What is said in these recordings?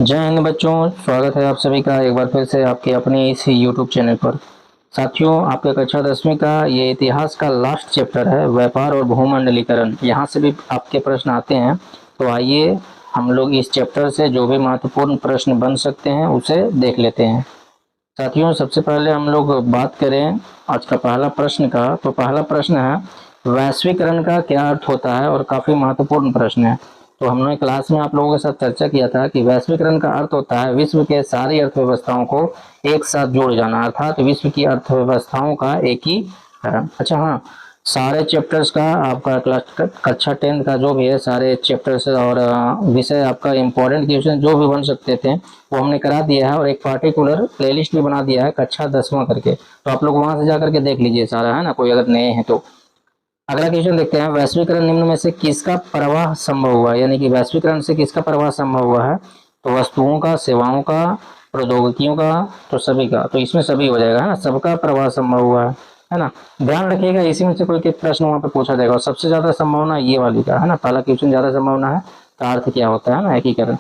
जय हिंद बच्चों, स्वागत है आप सभी का एक बार फिर से आपके अपने इस यूट्यूब चैनल पर। साथियों, आपके कक्षा 10वीं का ये इतिहास का लास्ट चैप्टर है, व्यापार और भूमंडलीकरण। यहाँ से भी आपके प्रश्न आते हैं, तो आइए हम लोग इस चैप्टर से जो भी महत्वपूर्ण प्रश्न बन सकते हैं उसे देख लेते हैं। साथियों, सबसे पहले हम लोग बात करें आज का पहला प्रश्न का। तो पहला प्रश्न है, वैश्वीकरण का क्या अर्थ होता है, और काफी महत्वपूर्ण प्रश्न है। तो हमने क्लास में आप लोगों के साथ चर्चा किया था कि वैश्वीकरण का अर्थ होता है विश्व के सारी अर्थव्यवस्थाओं को एक साथ जोड़ जाना, अर्थात विश्व की अर्थव्यवस्थाओं का एकीकरण। अच्छा हाँ, सारे चैप्टर्स का आपका क्लास कक्षा 10 का जो भी है, सारे चैप्टर्स और विषय आपका इम्पोर्टेंट क्वेश्चन जो भी बन सकते थे वो हमने करा दिया है, और एक पार्टिकुलर प्लेलिस्ट भी बना दिया है कक्षा 10वां करके। तो आप लोग वहां से जा करके देख लीजिए सारा, है ना, कोई अगर नए हैं तो। अगला क्वेश्चन देखते हैं, वैश्वीकरण निम्न में से किसका प्रवाह संभव हुआ, यानी कि वैश्वीकरण से किसका प्रवाह संभव हुआ है। तो वस्तुओं का, सेवाओं का, प्रौद्योगिकियों का, तो सभी का। तो इसमें सभी हो जाएगा, है ना, सबका प्रवाह संभव हुआ है ना। ध्यान रखिएगा, इसी में से कोई एक प्रश्न वहां पे पूछा जाएगा, और सबसे ज्यादा संभावना ये वाली का है ना, पहला क्वेश्चन ज्यादा संभावना है। का अर्थ क्या होता है ना, एकीकरण।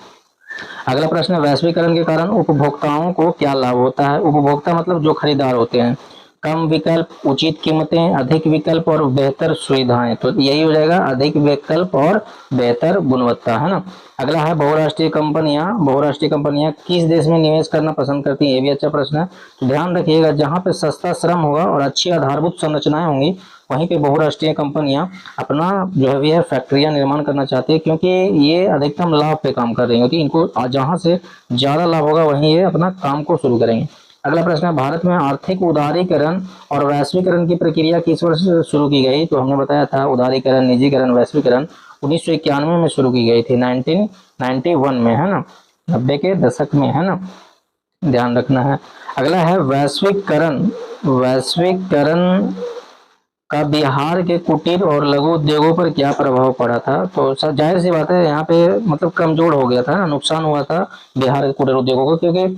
अगला प्रश्न है, वैश्वीकरण के कारण उपभोक्ताओं को क्या लाभ होता है। उपभोक्ता मतलब जो खरीदार होते हैं। कम विकल्प, उचित कीमतें, अधिक विकल्प और बेहतर सुविधाएं। तो यही हो जाएगा, अधिक विकल्प और बेहतर गुणवत्ता, है ना। अगला है, बहुराष्ट्रीय कंपनियां किस देश में निवेश करना पसंद करती हैं। ये भी अच्छा प्रश्न है। तो ध्यान रखिएगा, जहां पे सस्ता श्रम होगा और अच्छी आधारभूत संरचनाएं होंगी, वहीं पे बहुराष्ट्रीय कंपनियां अपना जो है फैक्ट्रियां निर्माण करना चाहती है, क्योंकि ये अधिकतम लाभ पे काम कर रही होती है। इनको जहां से ज्यादा लाभ होगा वहीं ये अपना काम को शुरू करेंगे। अगला प्रश्न है, भारत में आर्थिक उदारीकरण और वैश्वीकरण की प्रक्रिया किस वर्ष शुरू की गई। तो हमने बताया था, उदारीकरण, निजीकरण, वैश्वीकरण 1991 में शुरू की गई थी, 1991 में, है ना, 90 के दशक में, है ना, ध्यान रखना है। अगला है, वैश्वीकरण वैश्वीकरण का बिहार के कुटीर और लघु उद्योगों पर क्या प्रभाव पड़ा था। तो सर जाहिर सी बात है, यहाँ पे मतलब कमजोर हो गया था ना, नुकसान हुआ था बिहार के कुटीर उद्योगों को, क्योंकि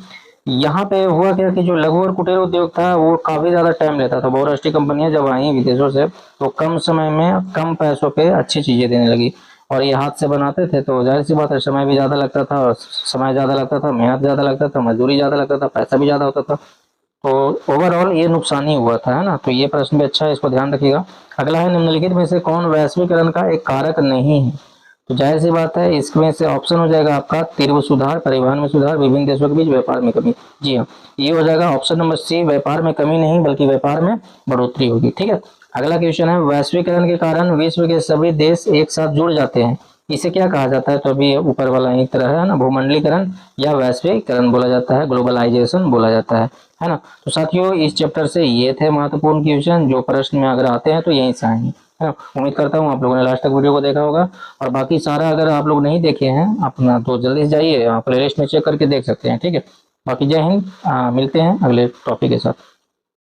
यहाँ पे हुआ क्या कि जो लघु और कुटीर उद्योग था वो काफी ज्यादा टाइम लेता था। बहुराष्ट्रीय कंपनियां जब आई विदेशों से, तो कम समय में कम पैसों पे अच्छी चीजें देने लगी, और ये हाथ से बनाते थे, तो जाहिर सी बात है समय भी ज्यादा लगता था, और समय ज्यादा लगता था, मेहनत ज्यादा लगता था, मजदूरी ज्यादा लगता था, पैसा भी ज्यादा होता था। तो ओवरऑल ये नुकसान ही हुआ था, है ना। तो ये प्रश्न भी अच्छा है, इसको ध्यान रखिएगा। अगला है, निम्नलिखित में से कौन वैश्वीकरण का एक कारक नहीं है। तो जाहिर सी बात है, इसमें से ऑप्शन हो जाएगा आपका तीव्र सुधार, परिवहन में सुधार, विभिन्न देशों के बीच व्यापार में कमी। जी हाँ, ये हो जाएगा ऑप्शन नंबर सी, व्यापार में कमी नहीं बल्कि व्यापार में बढ़ोतरी होगी। ठीक है। अगला क्वेश्चन है, वैश्वीकरण के कारण विश्व के सभी देश एक साथ जुड़ जाते हैं, इसे क्या कहा जाता है। तो अभी ऊपर वाला एक तरह है ना, भूमंडलीकरण या वैश्वीकरण बोला जाता है, ग्लोबलाइजेशन बोला जाता है ना। तो साथियों, इस चैप्टर से ये थे महत्वपूर्ण क्वेश्चन, जो प्रश्न में अगर आते हैं तो यहीं से आएंगे, है ना। उम्मीद करता हूँ आप लोगों ने लास्ट तक वीडियो को देखा होगा, और बाकी सारा अगर आप लोग नहीं देखे हैं अपना, तो जल्दी से जाइए प्लेलिस्ट में चेक करके देख सकते हैं। ठीक है। बाकी जय हिंद, मिलते हैं अगले टॉपिक के साथ।